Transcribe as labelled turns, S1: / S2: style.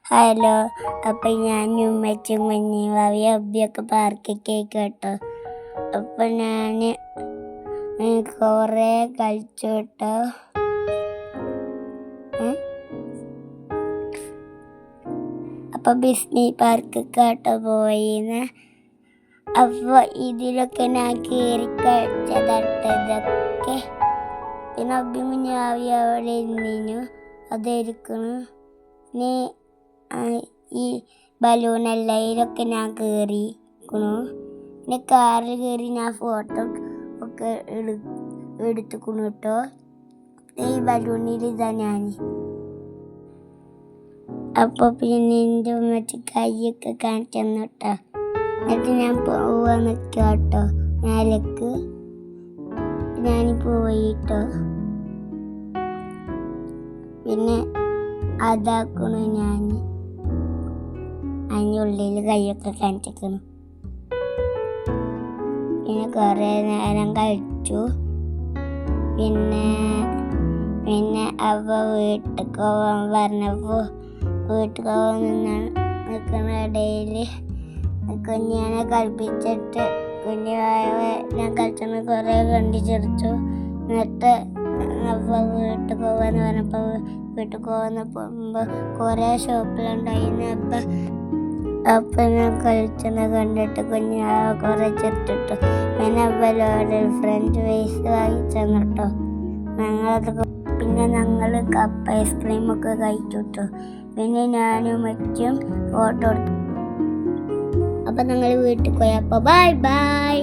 S1: Hello, അപ്പം ഞാനും ഉമ്മച്ചും കുഞ്ഞി ഭാവി അബ്ബിയൊക്കെ പാർക്കൊക്കെ കേട്ടോ. അപ്പം ഞാൻ കുറേ കളിച്ചു കേട്ടോ. അപ്പം ബിസ്നി പാർക്ക് കേട്ടോ പോയിന്ന്. അപ്പോൾ ഇതിലൊക്കെ ഞാൻ കയറി കളിച്ചതട്ടതൊക്കെ. പിന്നെ അബ്ബി കുഞ്ഞി ഭാവി അവിടെ ഇരുന്നു അതായിരിക്കണം. ഇനി ഈ ബലൂണെല്ലയിലൊക്കെ ഞാൻ കയറിയിരിക്കണു. പിന്നെ കാറിൽ കയറി ഞാൻ ഫോട്ടോ ഒക്കെ എടുത്തുക്കണു കേട്ടോ. ഈ ബലൂണിൽ ഇതാ ഞാൻ. അപ്പോൾ പിന്നെ എൻ്റെ ഉമ്മച്ചി കൈയൊക്കെ കാണിച്ചു തന്നു കേട്ടോ. എന്നിട്ട് ഞാൻ പോവാൻ നിൽക്കുക കേട്ടോ മേലേക്ക്. ഞാൻ പോയിട്ടോ. പിന്നെ അതാക്കണു ഞാൻ അതിനുള്ളിൽ കൈയൊക്കെ കാണിച്ചിരിക്കണം. പിന്നെ കുറേ നേരം കഴിച്ചു. പിന്നെ അവ വീട്ടിൽ പോവാൻ പറഞ്ഞപ്പോൾ വീട്ടിൽ പോകാൻ നിൽക്കുന്ന ഇടയിൽ കുഞ്ഞിനെ കളിപ്പിച്ചിട്ട് ഞാൻ കളിച്ചെന്ന് കുറേ കണ്ടി ചിരിച്ചു. എന്നിട്ട് അപ്പോൾ വീട്ടിൽ പോകാന്ന് പറഞ്ഞപ്പോൾ വീട്ടിൽ പോകുമ്പോൾ കുറേ ഷോപ്പിലുണ്ടായിരുന്നു. അപ്പം ഞാൻ കളിച്ചെന്ന് കണ്ടിട്ട് കുഞ്ഞാ കുറേ ചിരിച്ചിട്ടു. പിന്നെ അവരോട് ഫ്രഞ്ച് ഫ്രൈസ് വാങ്ങിച്ചെന്നു കേട്ടോ. ഞങ്ങൾ കപ്പ് ഐസ്ക്രീമൊക്കെ കഴിച്ചിട്ടു. പിന്നെ ഞാനും മറ്റും ഫോട്ടോ എടുത്തു. അപ്പം ഞങ്ങൾ വീട്ടിൽ പോയി. അപ്പോൾ ബൈ ബൈ.